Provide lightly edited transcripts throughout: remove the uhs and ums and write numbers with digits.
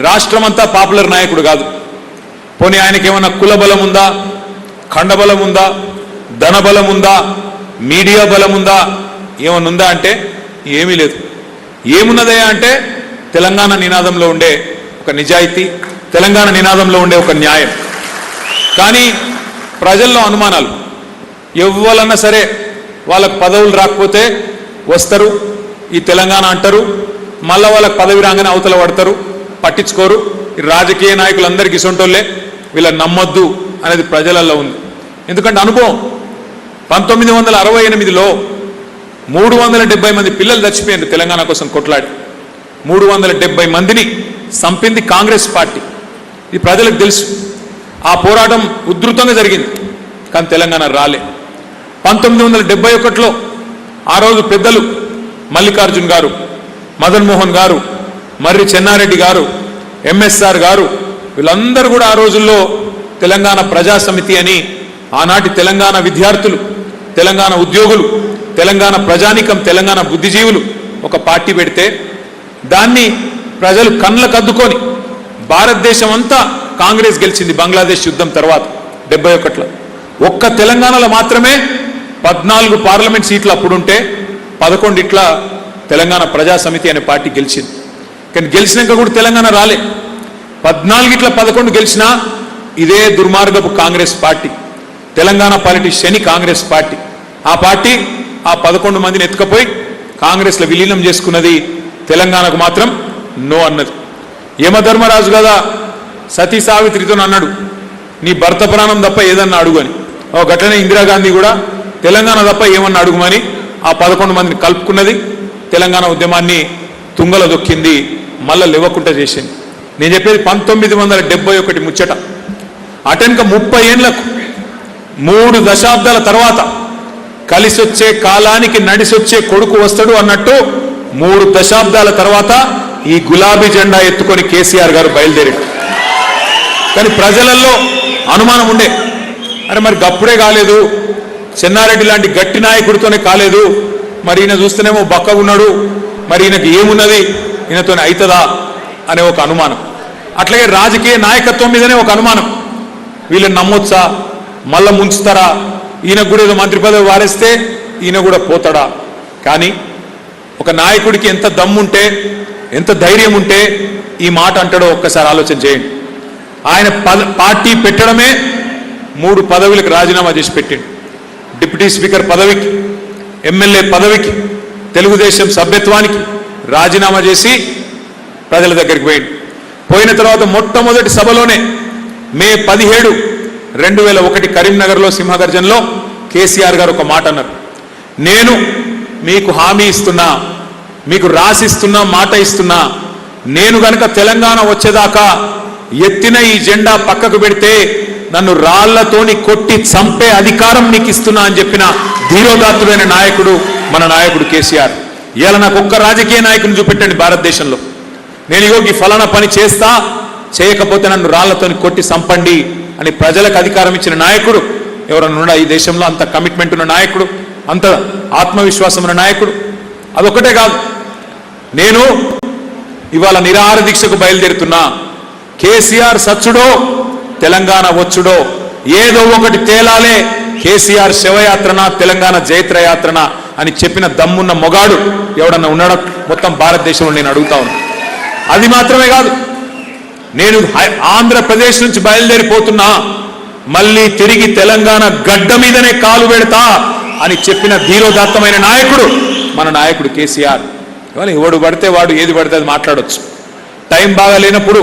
రాష్ట్రమంతా పాపులర్ నాయకుడు కాదు. పోనీ ఆయనకి ఏమన్నా కుల బలం ఉందా, ఖండబలం ఉందా, ధనబలం ఉందా, మీడియా బలం ఉందా, ఏమన్నా ఉందా అంటే ఏమీ లేదు. ఏమున్నదయ్యా అంటే తెలంగాణ నినాదంలో ఉండే ఒక నిజాయితీ, తెలంగాణ నినాదంలో ఉండే ఒక న్యాయం. కానీ ప్రజల్లో అనుమానాలు. ఎవ్వరన్నా సరే వాళ్ళకు పదవులు రాకపోతే వస్తారు, ఈ తెలంగాణ అంటారు, మళ్ళీ వాళ్ళకి పదవి రాగానే అవతల పడతారు, పట్టించుకోరు. ఈ రాజకీయ నాయకులందరికీ ఇసొంటోళ్ళే, వీళ్ళని నమ్మొద్దు అనేది ప్రజలలో ఉంది. ఎందుకంటే అనుభవం. 1968లో 370 మంది పిల్లలు చచ్చిపోయారు తెలంగాణ కోసం కొట్లాడి. 370 మందిని చంపింది కాంగ్రెస్ పార్టీ. ఇది ప్రజలకు తెలుసు. ఆ పోరాటం ఉధృతంగా జరిగింది, కానీ తెలంగాణ రాలే. 1971లో ఆ రోజు పెద్దలు మల్లికార్జున్ గారు, మదన్ మోహన్ గారు, మర్రి చెన్నారెడ్డి గారు, ఎంఎస్ఆర్ గారు, వీళ్ళందరూ కూడా ఆ రోజుల్లో తెలంగాణ ప్రజా సమితి అని ఆనాటి తెలంగాణ విద్యార్థులు, తెలంగాణ ఉద్యోగులు, తెలంగాణ ప్రజానికం, తెలంగాణ బుద్ధిజీవులు ఒక పార్టీ పెడితే దాన్ని ప్రజలు కళ్ళకు అద్దుకొని భారతదేశం అంతా కాంగ్రెస్ గెలిచింది. బంగ్లాదేశ్ యుద్ధం తర్వాత 71లో ఒక్క తెలంగాణలో మాత్రమే 14 పార్లమెంట్ సీట్లు అప్పుడుంటే 11 ఇట్లా తెలంగాణ ప్రజా సమితి అనే పార్టీ గెలిచింది. కానీ గెలిచినాక కూడా తెలంగాణ రాలే. 14 ఇట్లా 11 గెలిచినా ఇదే దుర్మార్గపు Congress party, Telangana politician Congress party, ఆ పార్టీ ఆ 11 మందిని ఎత్తుకపోయి కాంగ్రెస్లో విలీనం చేసుకున్నది. తెలంగాణకు మాత్రం నో అన్నది. యమధర్మరాజు కదా సతీ సావిత్రితో అన్నాడు, నీ భర్త ప్రాణం తప్ప ఏదన్నా అడుగు అని. గట్లనే ఇందిరాగాంధీ కూడా తెలంగాణ తప్ప ఏమన్నా అడుగుమని ఆ 11 మందిని కలుపుకున్నది. తెలంగాణ ఉద్యమాన్ని తుంగల దొక్కింది, మళ్ళా లేవకుండా చేసింది. నేను చెప్పేది 1971 ముచ్చట. అటెనక 30 ఏళ్లకు 3 దశాబ్దాల తర్వాత కలిసొచ్చే కాలానికి నడిసొచ్చే కొడుకు వస్తాడు అన్నట్టు 3 దశాబ్దాల తర్వాత ఈ గులాబీ జెండా ఎత్తుకొని కేసీఆర్ గారు బయలుదేరాడు. కానీ ప్రజలలో అనుమానం ఉండే, అరే మరి గప్పుడే కాలేదు, చెన్నారెడ్డి లాంటి గట్టి నాయకుడితోనే కాలేదు, మరి ఈయన చూస్తేనేమో బక్క ఉన్నాడు, మరి ఈయనకి ఏమున్నది, ఈయనతోనే అవుతుందా అనే ఒక అనుమానం. అట్లాగే రాజకీయ నాయకత్వం మీదనే ఒక అనుమానం, వీళ్ళని నమ్మొచ్చా, మళ్ళా ముంచుతారా, ఈయనకు కూడా ఏదో మంత్రి పదవి వారేస్తే ఈయన కూడా పోతాడా. కానీ ఒక నాయకుడికి ఎంత దమ్ముంటే, ఎంత ధైర్యం ఉంటే ఈ మాట అంటాడో ఒక్కసారి ఆలోచన చేయండి. ఆయన పార్టీ పెట్టడమే 3 పదవులకు రాజీనామా చేసి పెట్టిండు. డిప్యూటీ స్పీకర్ పదవికి, ఎమ్మెల్యే పదవికి, తెలుగుదేశం సభ్యత్వానికి రాజీనామా చేసి ప్రజల దగ్గరికి పోయిండు. పోయిన తర్వాత మొట్టమొదటి సభలోనే మే 17, 2001 కరీంనగర్లో సింహగర్జన్లో కేసీఆర్ గారు ఒక మాట అన్నారు, నేను మీకు హామీ ఇస్తున్నా, మీకు రాసిస్తున్నా, మాట ఇస్తున్నా, నేను గనక తెలంగాణ వచ్చేదాకా ఎత్తిన ఈ జెండా పక్కకు పెడితే నన్ను రాళ్లతోని కొట్టి చంపే అధికారం నీకు ఇస్తున్నా అని చెప్పిన ధీరోదాత్తుడైన నాయకుడు మన నాయకుడు కేసీఆర్. ఇవాళ నాకు ఒక్క రాజకీయ నాయకుని చూపెట్టండి భారతదేశంలో, నేను ఈ ఫలానా పని చేస్తా, చేయకపోతే నన్ను రాళ్లతోని కొట్టి చంపండి అని ప్రజలకు అధికారం ఇచ్చిన నాయకుడు ఎవరన్నా ఉన్నాడా ఈ దేశంలో? అంత కమిట్మెంట్ ఉన్న నాయకుడు, అంత ఆత్మవిశ్వాసం ఉన్న నాయకుడు. అదొక్కటే కాదు, నేను ఇవాళ నిరాహార దీక్షకు బయలుదేరుతున్నా, కేసీఆర్ సచ్చుడో తెలంగాణ వచ్చుడో ఏదో ఒకటి తేలాలే, కేసీఆర్ శవయాత్రన తెలంగాణ జైత్రయాత్రన అని చెప్పిన దమ్మున్న మొగాడు ఎవడన్నా ఉన్నాడో మొత్తం భారతదేశంలో నేను అడుగుతా ఉన్నా. అది మాత్రమే కాదు, నేను ఆంధ్రప్రదేశ్ నుంచి బయలుదేరిపోతున్నా, మళ్ళీ తిరిగి తెలంగాణ గడ్డ మీదనే కాలు పెడతా అని చెప్పిన ధీరోదాత్తమైన నాయకుడు మన నాయకుడు కేసీఆర్. ఇవాళ ఎవడు పడితే వాడు ఏది పడితే అది మాట్లాడొచ్చు. టైం బాగా లేనప్పుడు,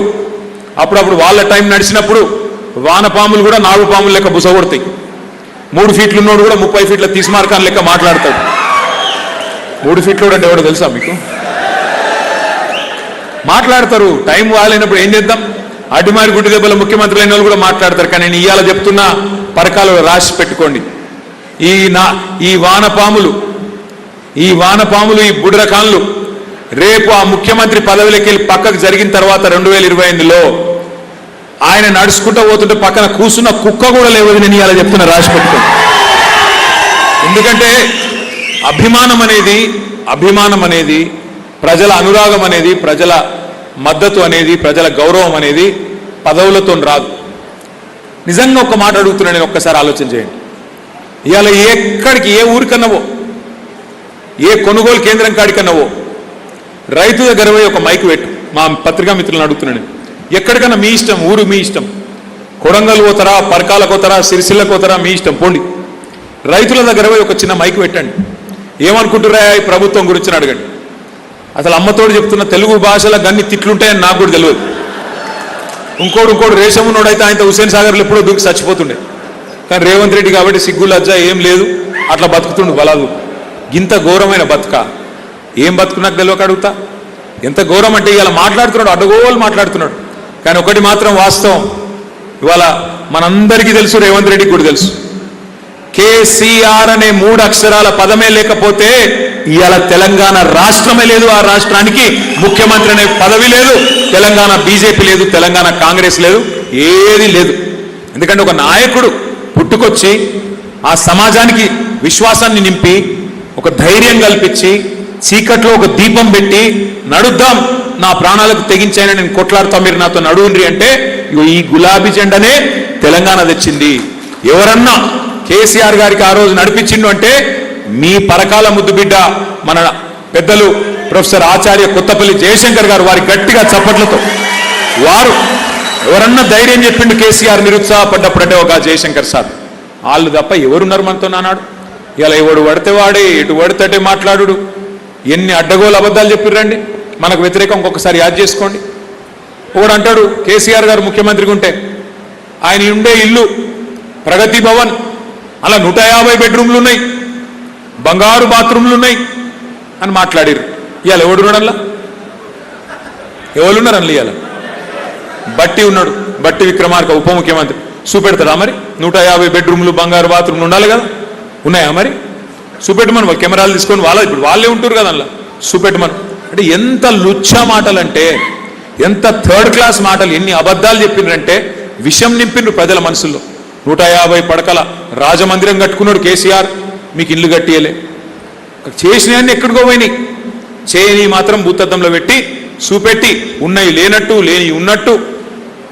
అప్పుడప్పుడు వాళ్ళ టైం నడిచినప్పుడు వానపాములు కూడా నాగుపాములు లెక్క బుసగొడతాయి. 3 ఫీట్లు ఉన్నోడు కూడా 30 ఫీట్ల తీసిమార్కాన్ లెక్క మాట్లాడతాడు. 3 ఫీట్లు అంటే ఎవడో తెలుసా మీకు? మాట్లాడతారు. టైం బాగాలేనప్పుడు ఏం చేద్దాం, అడ్డిమారి గుడ్డి దెబ్బల ముఖ్యమంత్రి అయిన వాళ్ళు కూడా మాట్లాడతారు. కానీ నేను ఇవాళ చెప్తున్నా, పరకాలు రాసి పెట్టుకోండి, ఈ వానపాములు, ఈ బుడ్రకాన్లు రేపు ఆ ముఖ్యమంత్రి పదవిలోకి వెళ్ళి పక్కకు జరిగిన తర్వాత 2028లో ఆయన నడుచుకుంటూ పోతుంటే పక్కన కూర్చున్న కుక్క కూడా లేవని నేను ఇలా చెప్తున్నా, రాసి పెట్టుకోండి. ఎందుకంటే అభిమానం అనేది, ప్రజల అనురాగం అనేది, ప్రజల మద్దతు అనేది, ప్రజల గౌరవం అనేది పదవులతో రాదు. నిజంగా ఒక మాట అడుగుతున్నా, నేను ఒక్కసారి ఆలోచన చేయండి. ఇవాళ ఎక్కడికి, ఏ ఊరికన్నావో, ఏ కొనుగోలు కేంద్రం కాడికన్నావో రైతు దగ్గర పోయి ఒక మైక్ పెట్టు. మా పత్రికా మిత్రులను అడుగుతున్నాను, ఎక్కడికన్నా మీ ఇష్టం, ఊరు మీ ఇష్టం, కొడంగల్ పోతారా, పరకాలకు పోతారా, సిరిసిల్లకు పోతారా, మీ ఇష్టం, పోండి. రైతుల దగ్గర పోయి ఒక చిన్న మైక్ పెట్టండి. ఏమనుకుంటురా ఈ ప్రభుత్వం గురించి అడగండి. అసలు అమ్మతోడు చెప్తున్న తెలుగు భాషలో గన్ని తిట్లుంటాయని నాకు కూడా తెలియదు. ఇంకోడు రేషమున్నోడు అయితే ఆయన హుసేన్ సాగర్లో ఎప్పుడో దూకి చచ్చిపోతుండే. కానీ రేవంత్ రెడ్డి కాబట్టి సిగ్గు లజ్జ ఏం లేదు, అట్లా బతుకుతుండు బలాదు. ఇంత ఘోరమైన బతుక, ఏం బతుకు నాకు తెలియక అడుగుతా. ఎంత ఘోరం అంటే ఇవాళ మాట్లాడుతున్నాడు, అడ్డగోలు మాట్లాడుతున్నాడు. కానీ ఒకటి మాత్రం వాస్తవం, ఇవాళ మనందరికీ తెలుసు, రేవంత్ రెడ్డికి కూడా తెలుసు, కేసీఆర్ అనే 3 అక్షరాల పదమే లేకపోతే ఇవాళ తెలంగాణ రాష్ట్రమే లేదు. ఆ రాష్ట్రానికి ముఖ్యమంత్రి అనే పదవి లేదు, తెలంగాణ బీజేపీ లేదు, తెలంగాణ కాంగ్రెస్ లేదు, ఏది లేదు. ఎందుకంటే ఒక నాయకుడు పుట్టుకొచ్చి ఆ సమాజానికి విశ్వాసాన్ని నింపి, ఒక ధైర్యం కల్పించి, చీకట్లో ఒక దీపం పెట్టి నడుద్దాం, నా ప్రాణాలకు తెగించైనా నేను కొట్లాడుతా, మీరు నాతో నడువుండ్రి అంటే ఈ గులాబీ జెండనే తెలంగాణ తెచ్చింది. ఎవరన్నా కేసీఆర్ గారికి ఆ రోజు నడిపించిండు అంటే మీ పరకాల ముద్దు బిడ్డ మన పెద్దలు ప్రొఫెసర్ ఆచార్య కొత్తపల్లి జయశంకర్ గారు, వారి గట్టిగా చప్పట్లతో వారు ఎవరన్నా ధైర్యం చెప్పిండు కేసీఆర్ నిరుత్సాహపడ్డప్పుడంటే ఒక జయశంకర్ సార్. వాళ్ళు తప్ప ఎవరున్నారు మనతో నానాడు? ఇలా ఎవడు పడితే వాడే, ఎటు పడితే మాట్లాడు. ఎన్ని అడ్డగోలు అబద్ధాలు చెప్పిర్రండి మనకు వ్యతిరేకం. ఇంకొకసారి యాద్ చేసుకోండి. ఒకడు అంటాడు కేసీఆర్ గారు ముఖ్యమంత్రిగా ఉంటే ఆయన ఉండే ఇల్లు ప్రగతి భవన్, అలా 150 బెడ్రూమ్లు ఉన్నాయి, బంగారు బాత్రూమ్లు ఉన్నాయి అని మాట్లాడారు. ఇవాళ ఎవడున్నాడల్లా? ఎవరున్నారు అల్లు? ఇవాళ బట్టి ఉన్నాడు, బట్టి విక్రమార్క ఉప ముఖ్యమంత్రి. చూపెడతారా మరి? 150 బెడ్రూమ్లు, బంగారు బాత్రూమ్లు ఉండాలి కదా, ఉన్నాయా మరి? చూపెట్టమని వాళ్ళు కెమెరాలు తీసుకొని ఇప్పుడు వాళ్ళే ఉంటారు కదా అలా, చూపెట్టమని. అంటే ఎంత లుచ్చా మాటలు, అంటే ఎంత థర్డ్ క్లాస్ మాటలు, ఎన్ని అబద్ధాలు చెప్పిండ్రంటే విషం నింపిండ్రు ప్రజల మనసుల్లో. 150 పడకల రాజమందిరం కట్టుకున్నాడు కేసీఆర్, మీకు ఇల్లు కట్టియలే. చేసినవన్నీ ఎక్కడికో పోయినాయి, చేయని మాత్రం భూతద్దంలో పెట్టి చూపెట్టి ఉన్నవి లేనట్టు, లేని ఉన్నట్టు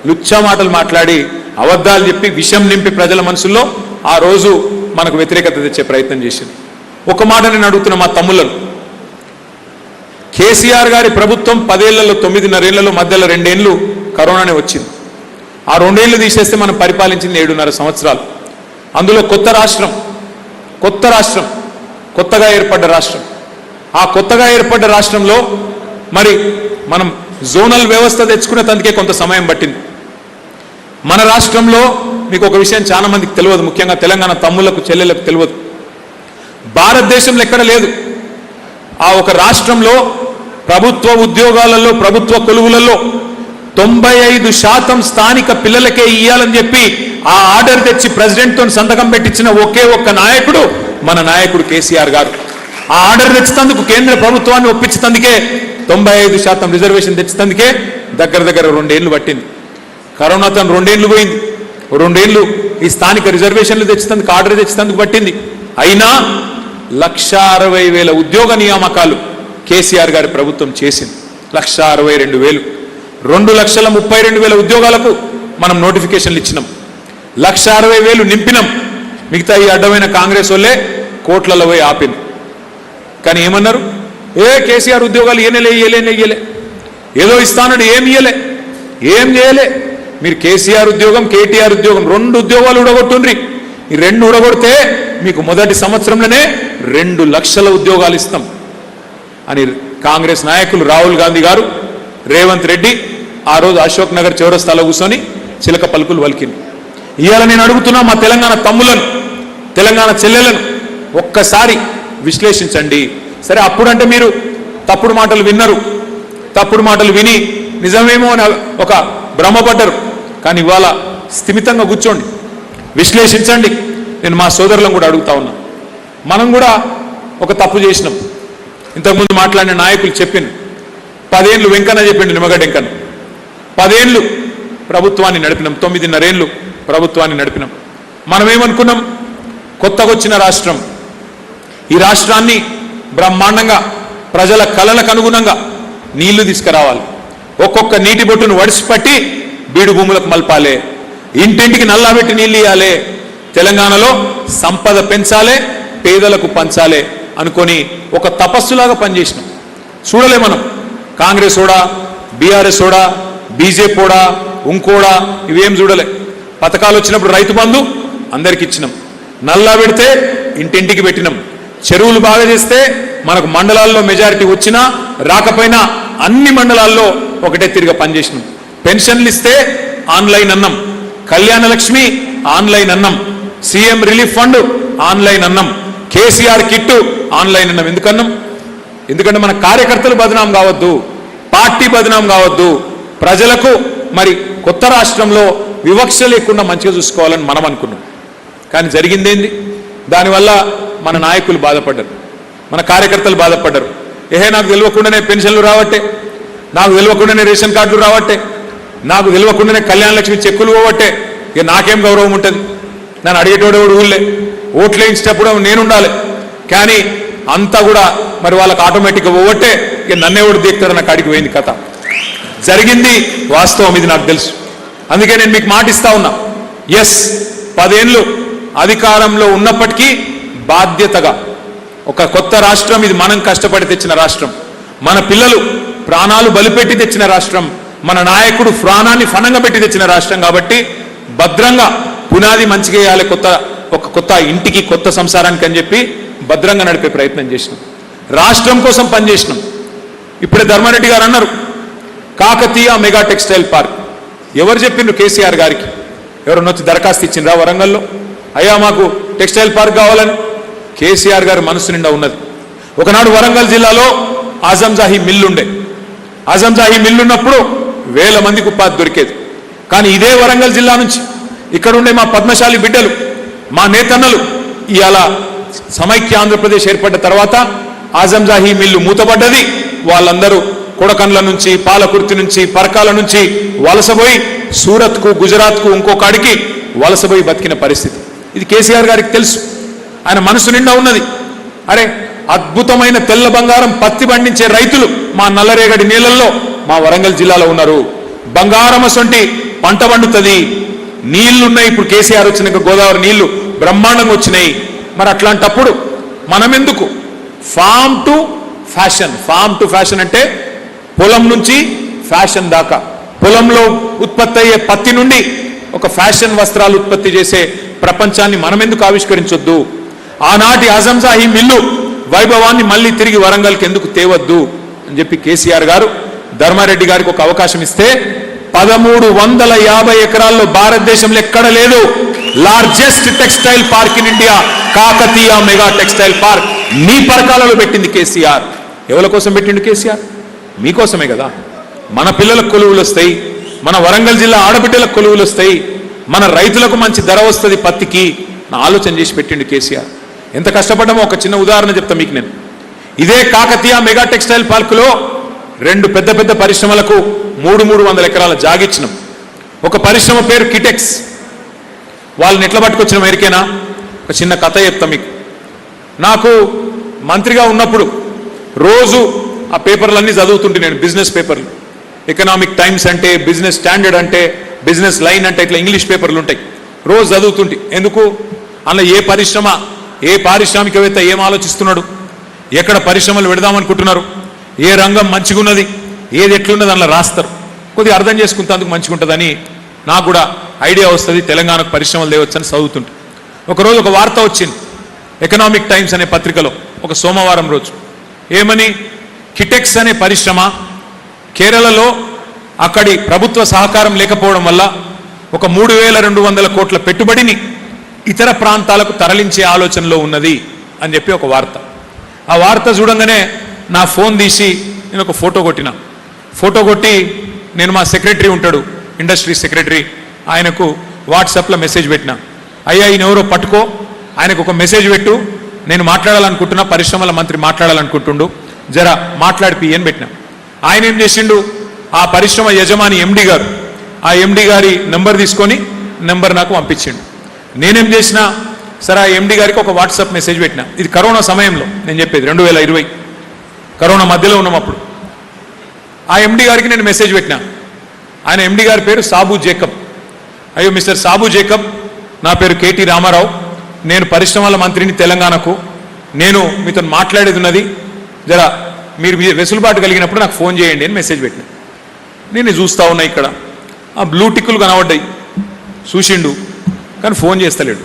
లుచ్చా మాటలు మాట్లాడి, అబద్ధాలు చెప్పి, విషం నింపి ప్రజల మనసుల్లో ఆ రోజు మనకు వ్యతిరేకత తెచ్చే ప్రయత్నం చేసింది. ఒక మాట నేను అడుగుతున్నా మా తమ్ముళ్ళను, కేసీఆర్ గారి ప్రభుత్వం 10 ఏళ్లలో 9.5 ఏళ్లలో మధ్యలో 2 ఏళ్ళు కరోనానే వచ్చింది. ఆ 2 ఏళ్ళు తీసేస్తే మనం పరిపాలించింది 7.5 సంవత్సరాలు. అందులో కొత్త రాష్ట్రం, కొత్తగా ఏర్పడ్డ రాష్ట్రం. ఆ కొత్తగా ఏర్పడ్డ రాష్ట్రంలో మరి మనం జోనల్ వ్యవస్థ తెచ్చుకునే తందుకే కొంత సమయం పట్టింది. మన రాష్ట్రంలో మీకు ఒక విషయం చాలా మందికి తెలియదు, ముఖ్యంగా తెలంగాణ తమ్ముళ్లకు చెల్లెలకు తెలియదు, భారతదేశంలో ఎక్కడ లేదు. ఆ ఒక రాష్ట్రంలో ప్రభుత్వ ఉద్యోగాలలో, ప్రభుత్వ కొలువులలో 95% స్థానిక పిల్లలకే ఇయ్యాలని చెప్పి ఆ ఆర్డర్ తెచ్చి ప్రెసిడెంట్తో సంతకం పెట్టించిన ఒకే ఒక్క నాయకుడు మన నాయకుడు కేసీఆర్ గారు. ఆ ఆర్డర్ తెచ్చినందుకు, కేంద్ర ప్రభుత్వాన్ని ఒప్పించినందుకే, 95% రిజర్వేషన్ తెచ్చినందుకే దగ్గర 2 ఏళ్ళు పట్టింది. కరోనాతో 2 ఏళ్ళు పోయింది. 2 ఏళ్ళు ఈ స్థానిక రిజర్వేషన్లు తెచ్చినందుకు, ఆర్డర్ తెచ్చినందుకు పట్టింది. అయినా 1,60,000 ఉద్యోగ నియామకాలు కేసీఆర్ గారి ప్రభుత్వం చేసింది. 1,62,000. 2,32,000 ఉద్యోగాలకు మనం నోటిఫికేషన్లు ఇచ్చినాం. 1,60,000 నింపినాం. మిగతా ఈ అడ్డమైన కాంగ్రెస్ వాళ్ళే కోట్లలో పోయి ఆపింది. కానీ ఏమన్నారు? కేసీఆర్ ఉద్యోగాలు ఇయ్యలే, ఏదో ఇస్తానని ఏం చేయలే. మీరు కేసీఆర్ ఉద్యోగం, కేటీఆర్ ఉద్యోగం 2 ఉద్యోగాలు ఊడగొట్టుండ్రి. ఈ 2 ఊడగొడితే మీకు మొదటి సంవత్సరంలోనే 2 లక్షల ఉద్యోగాలు ఇస్తాం అని కాంగ్రెస్ నాయకులు రాహుల్ గాంధీ గారు, రేవంత్ రెడ్డి ఆ రోజు అశోక్ నగర్ చౌరస్తాలో కూర్చొని చిలక పలుకులు వలికింది. ఇవాళ నేను అడుగుతున్నా మా తెలంగాణ తమ్ములను, తెలంగాణ చెల్లెలను, ఒక్కసారి విశ్లేషించండి. సరే, అప్పుడంటే మీరు తప్పుడు మాటలు విన్నారు, తప్పుడు మాటలు విని నిజమేమో అని ఒక భ్రమపడ్డరు. కానీ ఇవాళ స్థిమితంగా కూర్చోండి, విశ్లేషించండి. నేను మా సోదరులను కూడా అడుగుతా ఉన్నా, మనం కూడా ఒక తప్పు చేసినాం. ఇంతకుముందు మాట్లాడిన నాయకులు చెప్పింది, 10 ఏళ్ళు వెంకన్న చెప్పిండు, నిమ్మగడ్డ వెంకన్న 10 ఏళ్ళు ప్రభుత్వాన్ని నడిపినాం, 9.5 ఏళ్ళు ప్రభుత్వాన్ని నడిపినాం. మనం ఏమనుకున్నాం? కొత్తగా వచ్చిన రాష్ట్రం, ఈ రాష్ట్రాన్ని బ్రహ్మాండంగా ప్రజల కలలకు అనుగుణంగా నీళ్లు తీసుకురావాలి, ఒక్కొక్క నీటి బొట్టును వడిసిపట్టి బీడు భూములకు మలపాలే, ఇంటింటికి నల్లాబెట్టి నీళ్ళు ఇవ్వాలి, తెలంగాణలో సంపద పెంచాలే, పేదలకు పంచాలే అనుకొని ఒక తపస్సులాగా పనిచేసినాం. చూడలే మనం కాంగ్రెస్ ఓడా, బీఆర్ఎస్ ఓడా, బీజేపీ ఓడా, ఇంకోడా, ఇవేం చూడలే. పథకాలు వచ్చినప్పుడు రైతు బంధు అందరికి ఇచ్చినాం, నల్లా పెడితే ఇంటింటికి పెట్టినాం, చెరువులు బాగా చేస్తే మనకు మండలాల్లో మెజారిటీ వచ్చినా రాకపోయినా అన్ని మండలాల్లో ఒకటే తిరిగా పనిచేసినాం. పెన్షన్లు ఇస్తే ఆన్లైన్ అన్నం, కళ్యాణ లక్ష్మి ఆన్లైన్ అన్నం, సీఎం రిలీఫ్ ఫండ్ ఆన్లైన్ అన్నం, కేసీఆర్ కిట్టు ఆన్లైన్ అన్నం. ఎందుకన్నాం? ఎందుకంటే మన కార్యకర్తలు బదనాం కావద్దు, పార్టీ బదనాం కావద్దు, ప్రజలకు మరి కొత్త రాష్ట్రంలో వివక్ష లేకుండా మంచిగా చూసుకోవాలని మనం అనుకున్నాం. కానీ జరిగిందేంది? దానివల్ల మన నాయకులు బాధపడ్డారు, మన కార్యకర్తలు బాధపడ్డారు. నాకు తెలియకుండానే పెన్షన్లు రావట్టే, నాకు తెలియకుండానే రేషన్ కార్డులు రావట్టే, నాకు తెలియకుండానే కళ్యాణ లక్ష్మి చెక్కులు పోవట్టే, ఇక నాకేం గౌరవం ఉంటుంది? నన్ను అడిగేటోడు ఊళ్ళే, ఓట్లు వేయించేటప్పుడు నేను ఉండాలి, కానీ అంతా కూడా మరి వాళ్ళకి ఆటోమేటిక్గా పోవట్టే, ఇక నన్నేవాడు దిగుతారు. నాకు అడిగి పోయింది కథ. జరిగింది వాస్తవం, ఇది నాకు తెలుసు. అందుకే నేను మీకు మాటిస్తా ఉన్నా, ఎస్ 10 ఏళ్ళు అధికారంలో ఉన్నప్పటికీ బాధ్యతగా ఒక కొత్త రాష్ట్రం, ఇది మనం కష్టపడి తెచ్చిన రాష్ట్రం, మన పిల్లలు ప్రాణాలు బలిపెట్టి తెచ్చిన రాష్ట్రం, మన నాయకుడు ప్రాణాన్ని ఫణంగా పెట్టి తెచ్చిన రాష్ట్రం. కాబట్టి భద్రంగా పునాది మంచిగా వేయాలి, ఒక కొత్త ఇంటికి, కొత్త సంసారానికి అని చెప్పి భద్రంగా నడిపే ప్రయత్నం చేసినాం, రాష్ట్రం కోసం పనిచేసినాం. ఇప్పుడే ధర్మారెడ్డి గారు అన్నారు కాకతీయ మెగా టెక్స్టైల్ పార్క్. ఎవరు చెప్పిండ్రు? కేసీఆర్ గారికి ఎవరన్నా వచ్చి దరఖాస్తు ఇచ్చిండ్రా వరంగల్లో? అయ్యా మాకు టెక్స్టైల్ పార్క్ కావాలని. కేసీఆర్ గారి మనసు నిండా ఉన్నది. ఒకనాడు వరంగల్ జిల్లాలో ఆజంజాహీ మిల్లుండే, ఆజంజాహీ మిల్లున్నప్పుడు 1000 మందికి ఉపాధి దొరికేది. కానీ ఇదే వరంగల్ జిల్లా నుంచి ఇక్కడుండే మా పద్మశాలి బిడ్డలు, మా నేతన్నలు ఇవాళ సమైక్య ఆంధ్రప్రదేశ్ ఏర్పడ్డ తర్వాత ఆజంజాహీ మిల్లు మూతపడ్డది. వాళ్ళందరూ కొడకండ్ల నుంచి, పాలకుర్తి నుంచి, పరకాల నుంచి వలసపోయి సూరత్కు, గుజరాత్కు, ఇంకొకడికి వలసపోయి బతికిన పరిస్థితి. ఇది కేసీఆర్ గారికి తెలుసు, ఆయన మనసు నిండా ఉన్నది. అరే అద్భుతమైన తెల్ల బంగారం పత్తి పండించే రైతులు మా నల్లరేగడి నీళ్ళల్లో మా వరంగల్ జిల్లాలో ఉన్నారు. బంగారం అసొంటి పంట పండుతుంది, నీళ్లున్నాయి. ఇప్పుడు కేసీఆర్ వచ్చినాక గోదావరి నీళ్లు బ్రహ్మాండంగా వచ్చినాయి. మరి అట్లాంటప్పుడు మనం ఎందుకు farm to fashion? Farm to fashion అంటే పొలం నుంచి ఫ్యాషన్ దాకా, పొలంలో ఉత్పత్తి అయ్యే పత్తి నుండి ఒక ఫ్యాషన్ వస్త్రాలు ఉత్పత్తి చేసే ప్రపంచాన్ని మనం ఎందుకు ఆవిష్కరించొద్దు? ఆనాటి ఆజంజాహీ మిల్లు వైభవాన్ని మళ్ళీ తిరిగి వరంగల్కి ఎందుకు తేవద్దు అని చెప్పి కేసీఆర్ గారు ధర్మారెడ్డి గారికి ఒక అవకాశం ఇస్తే 1350 ఎకరాల్లో భారతదేశంలో ఎక్కడ లేదు largest textile park in India, Kakatiya mega textile park మీ పరకాలలో పెట్టింది కేసీఆర్. ఎవరి కోసం పెట్టిండు కేసీఆర్? మీకోసమే కదా. మన పిల్లలకు కొలువులు వస్తాయి, మన వరంగల్ జిల్లా ఆడబిడ్డలకు కొలువులు వస్తాయి, మన రైతులకు మంచి ధర వస్తుంది పత్తికి, ఆలోచన చేసి పెట్టిండు కేసీఆర్. ఎంత కష్టపడ్డామో ఒక చిన్న ఉదాహరణ చెప్తా మీకు నేను. ఇదే కాకతీయ మెగా టెక్స్టైల్ పార్కులో 2 పెద్ద పెద్ద పరిశ్రమలకు 300 ఎకరాల జాగిచ్చినాం. ఒక పరిశ్రమ పేరు కిటెక్స్. వాళ్ళని ఎట్లా పట్టుకొచ్చినాం ఎరికేనా? ఒక చిన్న కథ చెప్తా మీకు. నాకు మంత్రిగా ఉన్నప్పుడు రోజు ఆ పేపర్లన్నీ చదువుతుంటే నేను, బిజినెస్ పేపర్లు, ఎకనామిక్ టైమ్స్ అంటే, బిజినెస్ స్టాండర్డ్ అంటే, బిజినెస్ లైన్ అంటే, ఇట్లా ఇంగ్లీష్ పేపర్లు ఉంటాయి. రోజు చదువుతుంటే ఎందుకు, అందులో ఏ పరిశ్రమ, ఏ పారిశ్రామికవేత్త ఏం ఆలోచిస్తున్నాడు, ఎక్కడ పరిశ్రమలు పెడదామనుకుంటున్నారు, ఏ రంగం మంచిగున్నది, ఏది ఎట్లున్నది అందులో రాస్తారు. కొద్దిగా అర్థం చేసుకుంటేందుకు మంచిగుంటుందని నాకు కూడా ఐడియా వస్తుంది, తెలంగాణకు పరిశ్రమలు తేవచ్చని చదువుతుంటే ఒకరోజు ఒక వార్త వచ్చింది ఎకనామిక్ టైమ్స్ అనే పత్రికలో, ఒక సోమవారం రోజు. ఏమని? కిటెక్స్ అనే పరిశ్రమ కేరళలో అక్కడి ప్రభుత్వ సహకారం లేకపోవడం వల్ల ఒక 3200 కోట్ల పెట్టుబడిని ఇతర ప్రాంతాలకు తరలించే ఆలోచనలో ఉన్నది అని చెప్పి ఒక వార్త. ఆ వార్త చూడంగానే నా ఫోన్ తీసి నేను ఒక ఫోటో కొట్టిన. ఫోటో కొట్టి నేను మా సెక్రటరీ ఉంటాడు, ఇండస్ట్రీ సెక్రటరీ, ఆయనకు వాట్సాప్లో మెసేజ్ పెట్టిన. అయ్యా ఈయన ఎవరో పట్టుకో, ఆయనకు ఒక మెసేజ్ పెట్టు, నేను మాట్లాడాలనుకుంటున్నా, పరిశ్రమల మంత్రి మాట్లాడాలనుకుంటుండు, జర మాట్లాడిపి అని పెట్టిన. ఆయన ఏం చేసిండు, ఆ పరిశ్రమ యజమాని ఎండి గారు, ఆ ఎండి గారి నెంబర్ తీసుకొని నెంబర్ నాకు పంపించిండు. నేనేం చేసిన, సరే ఆ ఎండి గారికి ఒక వాట్సాప్ మెసేజ్ పెట్టిన. ఇది కరోనా సమయంలో నేను చెప్పేది, 2020 కరోనా మధ్యలో ఉన్నాం అప్పుడు. ఆ ఎండి గారికి నేను మెసేజ్ పెట్టినా. ఆయన ఎండి గారి పేరు సాబు జేకబ్. అయ్యో మిస్టర్ సాబు జేకబ్, నా పేరు కేటీ రామారావు, నేను పరిశ్రమల మంత్రిని తెలంగాణకు, నేను మీతో మాట్లాడేది ఉన్నది, జరా మీరు వెసులుబాటు కలిగినప్పుడు నాకు ఫోన్ చేయండి అని మెసేజ్ పెట్టిన. నేను చూస్తూ ఉన్నా, ఇక్కడ ఆ బ్లూ టిక్కులు కనబడ్డాయి, చూసిండు కానీ ఫోన్ చేస్తలేడు.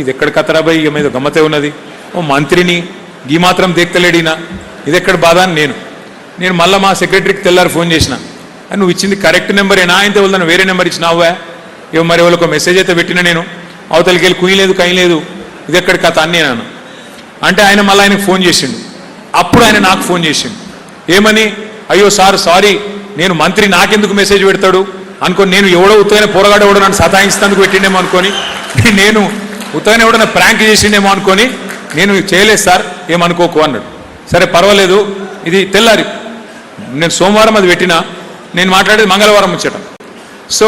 ఇది ఎక్కడ కతరాబాయి, ఇక మీద గమ్మతే ఉన్నది, ఓ మంత్రిని ఈ మాత్రం దేక్తలేడినా, ఇది ఎక్కడ బాధ అని నేను మళ్ళీ మా సెక్రటరీకి తెల్లారి ఫోన్ చేసిన. అని నువ్వు ఇచ్చింది కరెక్ట్ నెంబరేనా, ఆయనతో వెళ్దాను వేరే నెంబర్ ఇచ్చినావా, ఇవ్వ మరి వాళ్ళకు మెసేజ్ అయితే పెట్టినా, నేను అవతలికి వెళ్ళి కుయ్యలేదు కయ్యలేదు, ఇది ఎక్కడ కథ అని నేను అంటే ఆయన మళ్ళీ ఆయనకు ఫోన్ చేసిండు. అప్పుడు ఆయన నాకు ఫోన్ చేసిండు, ఏమని, అయ్యో సార్ సారీ, నేను మంత్రి నాకెందుకు మెసేజ్ పెడతాడు అనుకొని, నేను ఎవడో ఉత్తగానే పోరగాడు ఎవడో నన్ను సతాయిస్తానికి పెట్టిండేమో అనుకొని, నేను ఉత్తగానే ఎవడో నా ప్రాంక్ చేసిండేమో అనుకొని నేను చేయలేదు సార్, ఏమనుకోకు అన్నాడు. సరే పర్వాలేదు, ఇది తెల్లారి నేను సోమవారం అది పెట్టినా, నేను మాట్లాడేది మంగళవారం వచ్చేట. సో